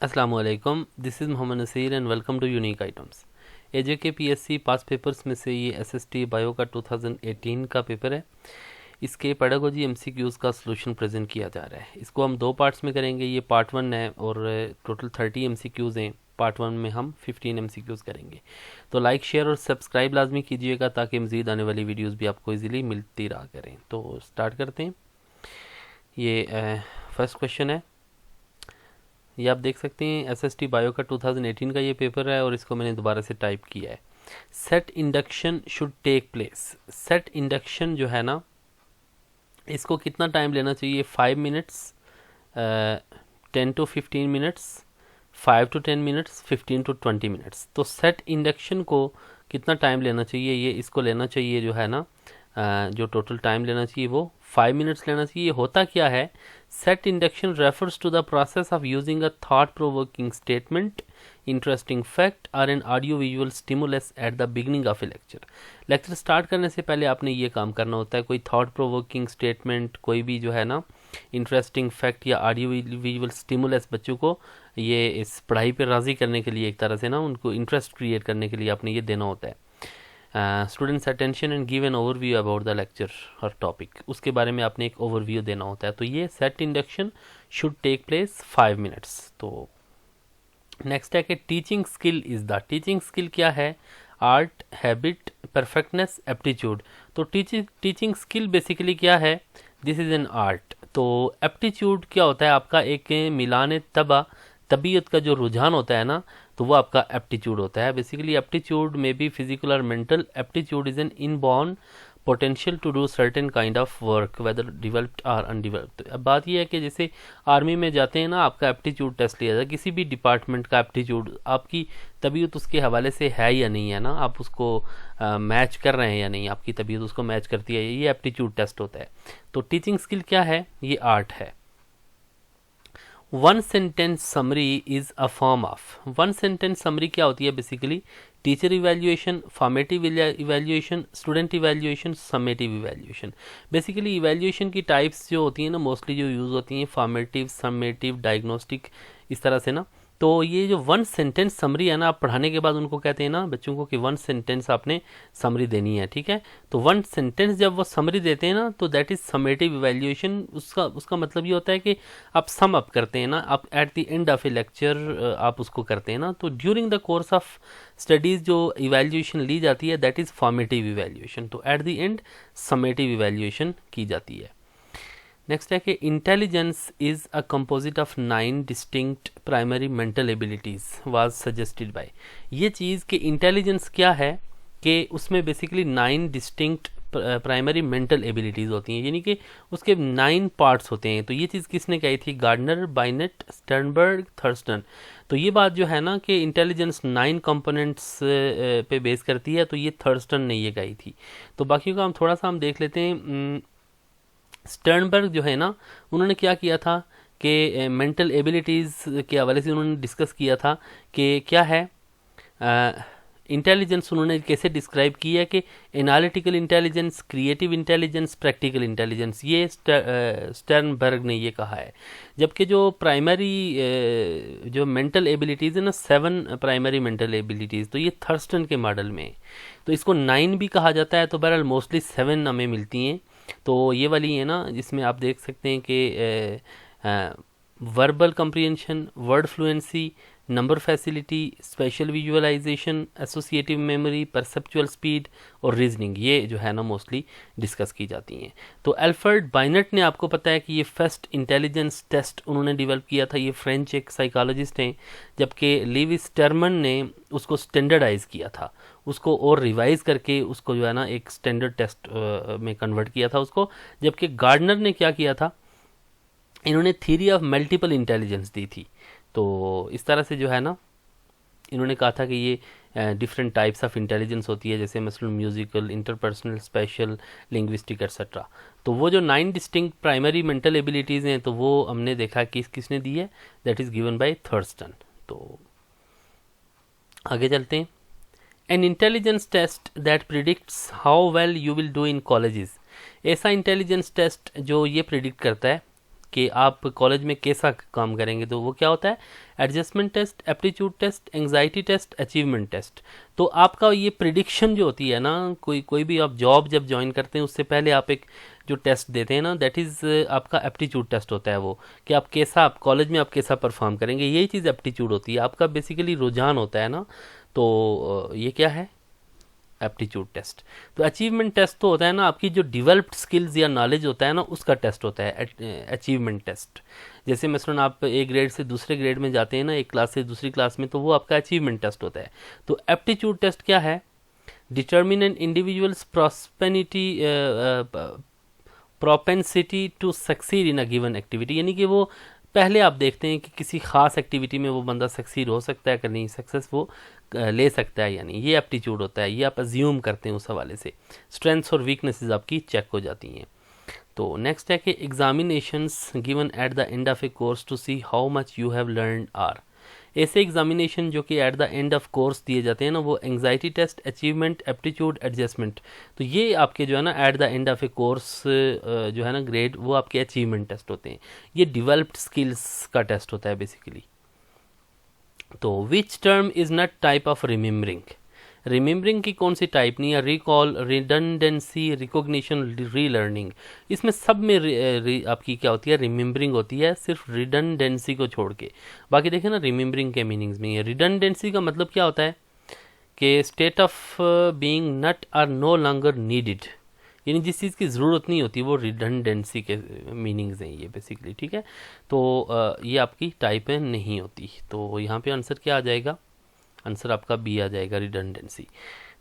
अस्सलामुअलैकुम, this is Mohammad Naseer and welcome to unique items. AJK PSC past papers में से ये एसएसटी बायो का 2018 का पेपर है। इसके पेडागोजी एमसीक्यूज़ का सलूशन प्रेजेंट किया जा रहा है। इसको हम दो पार्ट्स में करेंगे। ये पार्ट 1 है और टोटल 30 एमसीक्यूज़ हैं। पार्ट 1 में हम 15 एमसीक्यूज़ करेंगे। तो लाइक, शेयर और सब्सक्राइब लाजमी कीजिएगा ताकि मज़ीद आने वाली वीडियोज़ भी आपको ईज़िली मिलती रहा करें। तो स्टार्ट करते हैं। ये फर्स्ट क्वेश्चन है। ये आप देख सकते हैं एसएसटी बायो का 2018 का ये पेपर है और इसको मैंने दोबारा से टाइप किया है। Set induction should take place. Set induction जो है ना, इसको कितना टाइम लेना चाहिए? 5 minutes, 10 to 15 minutes, 5 to 10 minutes, 15 to 20 minutes. तो सेट इंडक्शन को कितना टाइम लेना चाहिए? ये इसको लेना चाहिए जो है ना, जो टोटल टाइम लेना चाहिए वो 5 मिनट्स लेना चाहिए। होता क्या है, set induction refers to the process of using a thought provoking statement, interesting fact और an audio visual stimulus at the beginning of a lecture. Lecture start करने से पहले आपने ये काम करना होता है। कोई थॉट प्रोवोकिंग स्टेटमेंट, कोई भी जो है ना इंटरेस्टिंग फैक्ट या ऑडियो विजुअल स्टिमुलस, बच्चों को ये इस पढ़ाई पर राज़ी करने के लिए, एक तरह से ना उनको इंटरेस्ट क्रिएट करने के लिए आपने ये देना होता है। Students attention and give an overview about the lecture और टॉपिक, उसके बारे में आपने एक ओवरव्यू देना होता है। तो ये set induction should take place 5 minutes. तो नेक्स्ट है कि teaching skill is the. Teaching skill क्या है? Art, habit, perfectness, aptitude. तो टीचिंग स्किल बेसिकली क्या है? This is an art. तो एप्टीट्यूड क्या होता है? आपका एक मिलान तबीयत का जो रुझान होता है ना, तो वो आपका एप्टीट्यूड होता है। बेसिकली एप्टीट्यूड में भी फिजिकल और mental. Aptitude is an inborn potential to do certain kind of work whether developed or undeveloped. अब बात यह है कि जैसे आर्मी में जाते हैं ना, आपका एप्टीट्यूड टेस्ट लिया जाता है। किसी भी डिपार्टमेंट का एप्टीट्यूड, आपकी तबीयत उसके हवाले से है या नहीं है ना, आप उसको मैच कर रहे हैं या नहीं, आपकी तबीयत उसको मैच करती है, ये एप्टीट्यूड टेस्ट होता है। तो टीचिंग स्किल क्या है? ये आर्ट है। One sentence summary is a form of. One sentence summary क्या होती है? Basically teacher evaluation, formative evaluation, student evaluation, summative evaluation. Basically evaluation की टाइप्स जो होती हैं ना, मोस्टली जो यूज़ होती हैं फॉर्मेटिव, समेटिव, डायग्नोस्टिक, इस तरह से ना। तो ये जो वन सेंटेंस समरी है ना, आप पढ़ाने के बाद उनको कहते हैं ना बच्चों को कि वन सेंटेंस आपने समरी देनी है, ठीक है। तो वन सेंटेंस जब वो समरी देते हैं ना, तो दैट इज समेटिव इवैल्यूएशन। उसका मतलब ये होता है कि आप सम अप करते हैं ना, आप eight the end of a lecture आप उसको करते हैं ना। तो during the course of studies जो इवैल्यूएशन ली जाती है दैट इज़ फॉर्मेटिव इवैल्यूएशन। तो eight the and summative evaluation की जाती है। नेक्स्ट है कि intelligence is a composite of 9 distinct primary mental abilities was suggested by. ये चीज़ कि इंटेलिजेंस क्या है, कि उसमें basically 9 distinct primary mental abilities होती हैं, यानी कि उसके 9 पार्ट्स होते हैं। तो ये चीज़ किसने कही थी? Gardner, Binet, Sternberg, Thurstone. तो ये बात जो है ना कि इंटेलिजेंस 9 कंपोनेंट्स पे बेस करती है, तो ये थर्स्टन ने ये कही थी। तो बाकी का हम थोड़ा सा हम देख लेते हैं। स्टर्नबर्ग जो है ना, उन्होंने क्या किया था कि मेंटल एबिलिटीज़ के हवाले से उन्होंने डिस्कस किया था कि क्या है इंटेलिजेंस। उन्होंने कैसे डिस्क्राइब किया कि analytical intelligence, creative intelligence, practical intelligence, ये स्टर्नबर्ग ने ये कहा है। जबकि जो प्राइमरी जो मेंटल एबिलिटीज़ है ना, 7 प्राइमरी मेंटल एबिलिटीज़, तो ये थर्स्टन के मॉडल में। तो इसको 9 भी कहा जाता है, तो बहरहाल मोस्टली 7 हमें मिलती हैं। तो ये वाली है ना, जिसमें आप देख सकते हैं कि verbal comprehension, word fluency, number facility, spatial visualization, associative memory, perceptual speed और रीजनिंग, ये जो है ना मोस्टली डिस्कस की जाती हैं। तो अल्फ्रेड बाइनेट ने, आपको पता है कि ये फर्स्ट इंटेलिजेंस टेस्ट उन्होंने डेवलप किया था। ये फ्रेंच एक साइकोलॉजिस्ट हैं। जबकि लीविस स्टर्मन ने उसको स्टैंडर्डाइज किया था, उसको और रिवाइज करके उसको जो है ना एक स्टैंडर्ड टेस्ट में कन्वर्ट किया था उसको। जबकि गार्डनर ने क्या किया था, इन्होंने थ्योरी ऑफ मल्टीपल इंटेलिजेंस दी थी। तो इस तरह से जो है ना, इन्होंने कहा था कि ये डिफरेंट टाइप्स ऑफ इंटेलिजेंस होती है, जैसे मसलन musical, interpersonal, special, linguistic etcetera. तो वो जो 9 डिस्टिंक्ट प्राइमरी मेंटल एबिलिटीज़ हैं, तो वो हमने देखा कि किसने दी है, that is given by Thurstone. तो आगे चलते हैं। An intelligence test that predicts how well you will do in colleges. ऐसा इंटेलिजेंस टेस्ट जो ये प्रिडिक्ट करता है कि आप कॉलेज में कैसा काम करेंगे, तो वो क्या होता है, adjustment test, aptitude test, anxiety test, achievement test. तो आपका ये प्रिडिक्शन जो होती है ना, कोई भी आप जॉब जब ज्वाइन करते हैं उससे पहले आप एक जो टेस्ट देते हैं ना, दैट इज़ आपका एप्टीट्यूड टेस्ट होता है वो, कि आप कॉलेज में आप कैसा परफॉर्म करेंगे, यही चीज़ एप्टीट्यूड होती है, आपका बेसिकली रुझान होता है ना। तो ये क्या है, एप्टीट्यूड टेस्ट। तो अचीवमेंट टेस्ट तो होता है ना आपकी जो डिवेल्प्ड स्किल्स या नॉलेज होता है ना, उसका टेस्ट होता है अचीवमेंट टेस्ट। जैसे मसलन आप एक ग्रेड से दूसरे ग्रेड में जाते हैं ना, एक क्लास से दूसरी क्लास में, तो वो आपका अचीवमेंट टेस्ट होता है। तो एप्टीट्यूड टेस्ट क्या है, determine an individual's propensity to succeed in a given activity, यानी कि वो पहले आप देखते हैं कि किसी खास एक्टिविटी में वो बंदा सक्सीड हो सकता है कि नहीं, सक्सेस वो ले सकता है, यानी ये एप्टीट्यूड होता है, ये आप अज्यूम करते हैं उस हवाले से। स्ट्रेंथ्स और वीकनेसेस आपकी चेक हो जाती हैं। तो नेक्स्ट है कि examinations given at the end of a course to see how much you have learned or. ऐसे एग्जामिनेशन जो कि at the end of course दिए जाते हैं ना, वो anxiety test, achievement, aptitude, adjustment. तो ये आपके जो है ना at the end of a course जो है ना ग्रेड, वो आपके अचीवमेंट टेस्ट होते हैं। ये डिवेल्प्ड स्किल्स का टेस्ट होता है बेसिकली। तो which term is not type of remembering, remembering की कौन सी टाइप नहीं है, रिकॉल, रिडंडेंसी, रिकॉग्निशन, रीलर्निंग। इसमें सब में आपकी क्या होती है, रिमेम्बरिंग होती है, सिर्फ रिडंडेंसी को छोड़ के। बाकी देखें ना रिमेम्बरिंग के मीनिंग्स में, रिडंडेंसी का मतलब क्या होता है कि state of being not or no longer needed, यानी जिस चीज़ की ज़रूरत नहीं होती, वो रिडंडेंसी के मीनिंग्स हैं ये बेसिकली, ठीक है। तो ये आपकी टाइप है नहीं होती। तो यहाँ पे आंसर क्या आ जाएगा, आंसर आपका बी आ जाएगा, रिडंडेंसी।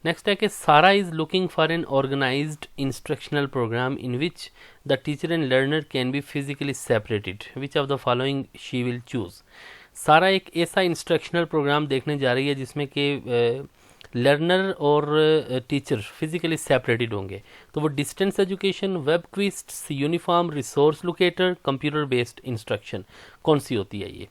नेक्स्ट है कि Sara is looking for an organized instructional program in which the teacher and learner can be physically separated, which of the following she will choose. Sara एक ऐसा instructional programme देखने जा रही है जिसमें कि लर्नर और टीचर फिजिकली सेपरेटेड होंगे। तो वो distance education, web quizzes, uniform resource locator, computer based instruction, कौन सी होती है ये।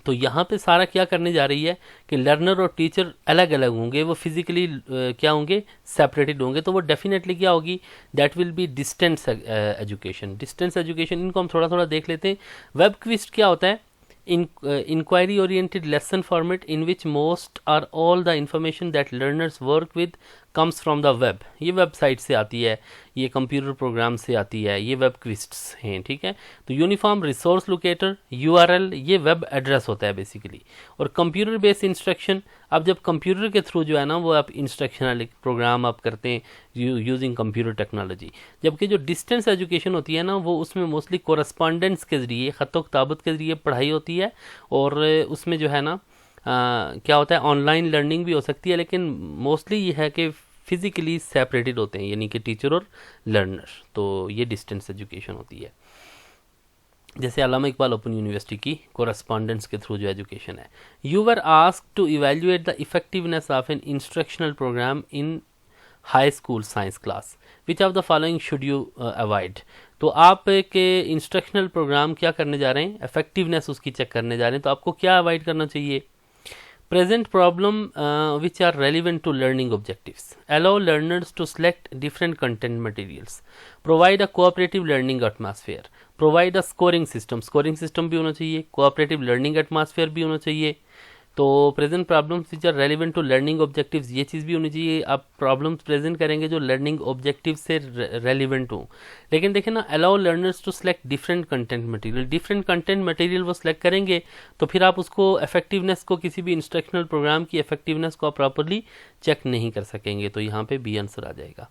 तो यहाँ पे सारा क्या करने जा रही है कि लर्नर और टीचर अलग अलग होंगे, वो फिजिकली क्या होंगे, सेपरेटेड होंगे। तो वो डेफिनेटली क्या होगी, that will be distance education. Distance education, इनको हम थोड़ा थोड़ा देख लेते हैं। वेब क्विज़ क्या होता है, inquiry oriented lesson format in which most or all the information that learners work with comes from the web। ये वेबसाइट से आती है, ये कंप्यूटर प्रोग्राम से आती है, ये वेब क्विज़्स हैं, ठीक है। तो यूनिफॉर्म रिसोर्स लोकेटर, यूआरएल, ये वेब एड्रेस होता है बेसिकली। और कंप्यूटर बेस्ड इंस्ट्रक्शन, अब जब कंप्यूटर के थ्रू जो है ना वो आप इंस्ट्रक्शनल प्रोग्राम आप करते हैं यूजिंग कंप्यूटर टेक्नोलॉजी। जबकि जो डिस्टेंस एजुकेशन होती है ना, वो उसमें मोस्टली कोरस्पॉन्डेंस के ज़रिए, ख़त किताबत के ज़रिए पढ़ाई होती है। और उसमें जो है ना क्या होता है, ऑनलाइन लर्निंग भी हो सकती है, लेकिन मोस्टली ये है कि फिज़िकली सेपरेटेड होते हैं, यानी कि टीचर और लर्नर। तो ये डिस्टेंस एजुकेशन होती है। जैसे अल्लामा इकबाल ओपन यूनिवर्सिटी की कोरस्पॉन्डेंस के थ्रू जो एजुकेशन है। You were asked to evaluate the effectiveness of an instructional program in high school science class, which of the following should you avoid. तो आप एक इंस्ट्रक्शनल प्रोग्राम क्या करने जा रहे हैं, इफेक्टिवनेस उसकी चेक करने जा रहे हैं। तो आपको क्या अवॉइड करना चाहिए, present problem which are relevant to learning objectives, allow learners to select different content materials, provide a cooperative learning atmosphere, provide a scoring system भी होना चाहिए, cooperative learning atmosphere भी होना चाहिए। तो present problems which are relevant to learning objectives, ये चीज़ भी होनी चाहिए। आप प्रॉब्लम्स प्रेजेंट करेंगे जो लर्निंग ऑब्जेक्टिव से रेलिवेंट हो। लेकिन देखें ना, allow learners to select different content material, different content material वो सिलेक्ट करेंगे तो फिर आप उसको इफेक्टिवनेस को, किसी भी इंस्ट्रक्शनल प्रोग्राम की इफेक्टिवनेस को आप प्रॉपरली चेक नहीं कर सकेंगे। तो यहाँ पे बी आंसर आ जाएगा।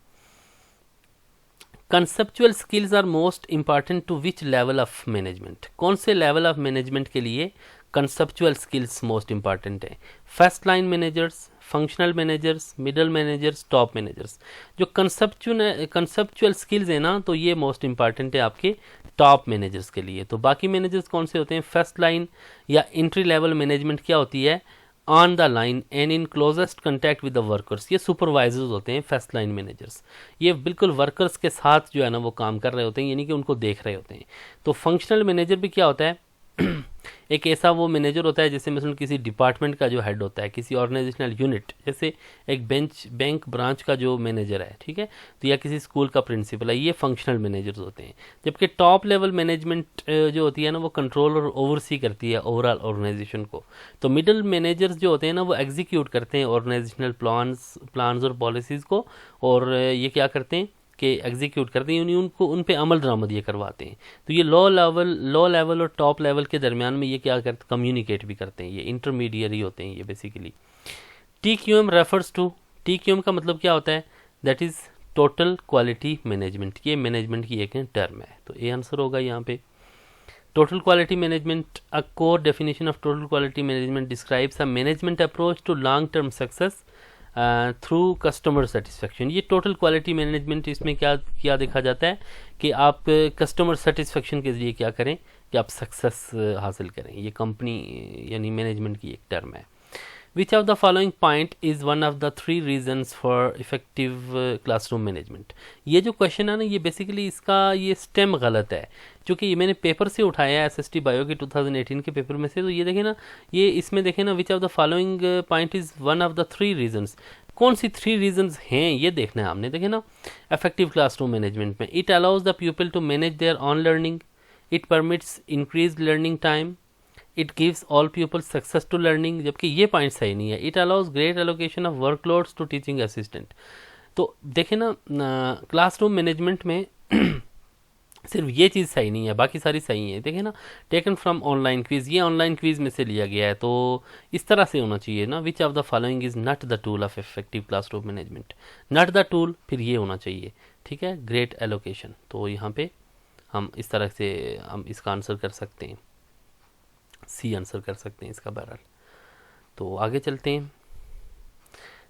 Conceptual skills are most important to which level of management, कौन से लेवल ऑफ मैनेजमेंट के लिए कंसेप्चुअल स्किल्स मोस्ट इंपॉर्टेंट है। First line managers, functional managers, middle managers, top managers. जो कंसेप्चुअल स्किल्स है ना, तो ये मोस्ट इंपॉर्टेंट है आपके टॉप मैनेजर्स के लिए। तो बाकी मैनेजर्स कौन से होते हैं, फर्स्ट लाइन या एंट्री लेवल मैनेजमेंट क्या होती है, on the line and in closest contact with the workers, ये सुपरवाइजर्स होते हैं फर्स्ट लाइन मैनेजर्स। ये बिल्कुल वर्कर्स के साथ जो है ना वो काम कर रहे होते हैं, यानी कि उनको देख रहे होते हैं। तो फंक्शनल मैनेजर भी क्या होता है एक ऐसा वो मैनेजर होता है जैसे मिसल किसी डिपार्टमेंट का जो हेड होता है, किसी ऑर्गेनाइजेशनल यूनिट, जैसे एक बैंक ब्रांच का जो मैनेजर है, ठीक है, तो या किसी स्कूल का प्रिंसिपल है, ये फंक्शनल मैनेजर्स होते हैं। जबकि टॉप लेवल मैनेजमेंट जो होती है ना, वो कंट्रोल और ओवरसी करती है ओवरऑल ऑर्गेनाइजेशन को। तो मिडिल मैनेजर्स जो होते हैं ना, वो एग्जीक्यूट करते हैं ऑर्गेनाइजेशनल प्लान्स और पॉलिसीज़ को, और ये क्या करते हैं कि एग्जीक्यूट करते हैं, उनको उन पे अमल दरामद ये करवाते हैं। तो ये लो लेवल और टॉप लेवल के दरमियान में ये क्या करते, कम्युनिकेट भी करते हैं, ये इंटरमीडियरी होते हैं ये basically. TQM refers to, TQM का मतलब क्या होता है, that is total quality management. ये मैनेजमेंट की एक टर्म है, तो ये आंसर होगा यहाँ पे। Total quality management, a core definition of total quality management describes a management approach to long term success through customer satisfaction. ये टोटल क्वालिटी मैनेजमेंट, इसमें क्या देखा जाता है कि आप कस्टमर सेटिस्फेक्शन के लिए क्या करें कि आप सक्सेस हासिल करें। ये कंपनी यानी मैनेजमेंट की एक टर्म है। विच of the following point is one of the 3 reasons for effective classroom management. ये जो क्वेश्चन है ना, ये बेसिकली इसका ये स्टेम गलत है, क्योंकि ये मैंने पेपर से उठाया है, SST बायो के 2018 के पेपर में से। तो ये देखें ना, ये इसमें देखें ना, which of the following point is one of the 3 reasons. कौन सी 3 रीजन्स हैं ये देखना है आपने। देखें ना, इफेक्टिव क्लासरूम मैनेजमेंट में it allows the people to manage their own learning, it permits increase learning time, it gives all people success to learning. जबकि ये पॉइंट सही नहीं है। It allows great allocation of workloads to teaching assistant. तो देखें ना, classroom management में सिर्फ ये चीज़ सही नहीं है, बाकी सारी सही है। देखें ना, टेकन फ्रॉम ऑनलाइन क्विज, ये ऑनलाइन क्विज में से लिया गया है, तो इस तरह से होना चाहिए ना। Which of the following is not the tool of effective classroom management, not the tool, फिर ये होना चाहिए, ठीक है, ग्रेट एलोकेशन। तो यहाँ पे हम इस तरह से हम इसका आंसर कर सकते हैं, सी आंसर कर सकते हैं इसका बहरहाल। तो आगे चलते हैं।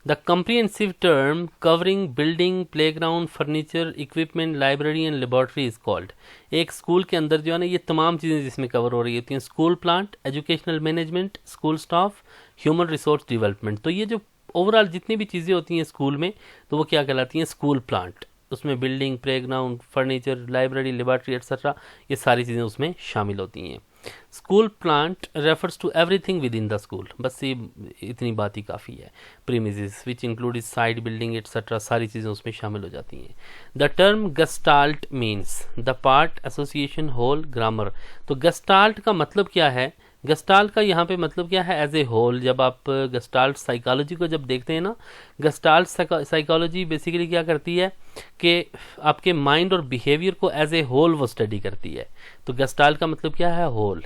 The comprehensive term covering building, playground, furniture, equipment, library and laboratory is called। एक स्कूल के अंदर जो है ना, ये तमाम चीज़ें जिसमें कवर हो रही होती हैं, school plant, educational management, school staff, human resource development. तो ये जो ओवरऑल जितनी भी चीज़ें होती हैं स्कूल में, तो वो क्या कहलाती हैं, स्कूल प्लांट। उसमें building, playground, furniture, library, laboratory etcetera, ये सारी चीज़ें उसमें शामिल होती हैं। School plant refers to everything within the school, बस ये इतनी बात ही काफ़ी है। Premises which include side building etcetera, सारी चीज़ें उसमें शामिल हो जाती हैं। The term gestalt means the part, association, whole, grammar. तो गस्टाल्ट का मतलब क्या है, गस्टाल्ट का यहाँ पे मतलब क्या है, एज ए होल। जब आप गस्टाल्ट साइकोलॉजी को जब देखते हैं ना, गस्टाल्ट साइकोलॉजी बेसिकली क्या करती है कि आपके माइंड और बिहेवियर को एज ए होल वो स्टडी करती है। तो गस्टाल्ट का मतलब क्या है, whole.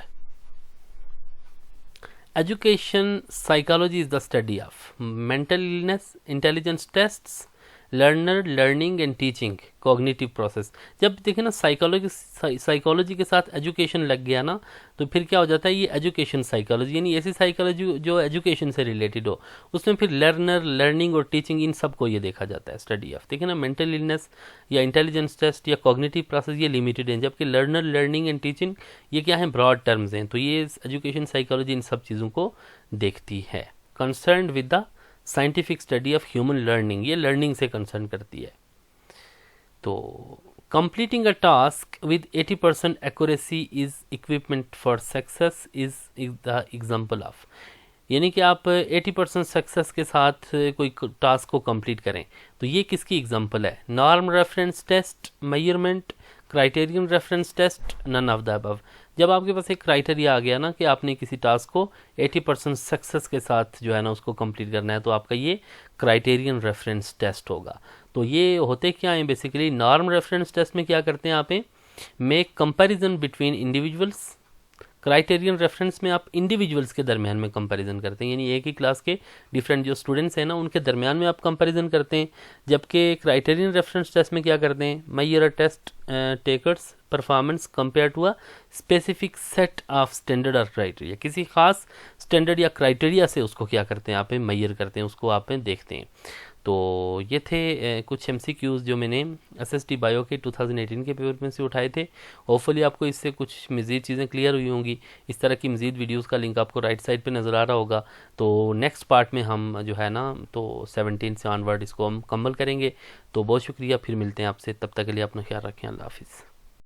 Education psychology is the study of mental illness, intelligence tests, learner, learning and teaching, cognitive process. जब देखें ना, साइकोलॉजी के साथ एजुकेशन लग गया ना, तो फिर क्या हो जाता है, ये एजुकेशन साइकोलॉजी, यानी ऐसी साइकोलॉजी जो एजुकेशन से रिलेटेड हो, उसमें फिर लर्नर, लर्निंग और टीचिंग, इन सब को ये देखा जाता है स्टडी ऑफ। देखें ना, मेंटल इलनेस या इंटेलिजेंस टेस्ट या कॉग्निटिव प्रोसेस ये लिमिटेड हैं, जबकि लर्नर, लर्निंग एंड टीचिंग ये क्या है, ब्रॉड टर्म्स हैं। तो ये एजुकेशन साइकोलॉजी इन सब चीज़ों को देखती है। Concern with the scientific study of human learning, ये लर्निंग से कंसर्न करती है। तो completing a task with 80% accuracy is equipment for success is the example of, यानी कि आप 80% सक्सेस के साथ कोई टास्क को कंप्लीट करें, तो ये किसकी एग्जांपल है, norm reference test, measurement, criterion reference test, none of the above. जब आपके पास एक क्राइटेरिया आ गया ना कि आपने किसी टास्क को 80% सक्सेस के साथ जो है ना उसको कंप्लीट करना है, तो आपका ये क्राइटेरियन रेफरेंस टेस्ट होगा। तो ये होते क्या हैं बेसिकली, नॉर्म रेफरेंस टेस्ट में क्या करते हैं आप, make comparison between individuals. Criterion reference में आप इंडिविजुअल्स के दरमियान में कंपैरिजन करते हैं, यानी एक ही क्लास के डिफरेंट जो स्टूडेंट्स हैं ना उनके दरमियान में आप कंपैरिजन करते हैं। जबकि क्राइटेरियन रेफरेंस टेस्ट में क्या करते हैं, measure a test takers performance compare to a specific set of standard और क्राइटेरिया, किसी खास स्टैंडर्ड या क्राइटेरिया से उसको क्या करते हैं आप मेजर करते हैं, उसको आप देखते हैं। तो ये थे कुछ MCQs जो मैंने SST बायो के 2018 के पेपर में से उठाए थे। होपफुली आपको इससे कुछ मज़ीद चीज़ें क्लियर हुई होंगी। इस तरह की मज़ीद वीडियोस का लिंक आपको राइट साइड पे नज़र आ रहा होगा। तो नेक्स्ट पार्ट में हम जो है ना तो 17 से ऑनवर्ड इसको हम मुकम्मल करेंगे। तो बहुत शुक्रिया, फिर मिलते हैं आपसे, तब तक के लिए अपना ख्याल रखें, अल्लाह हाफिज़।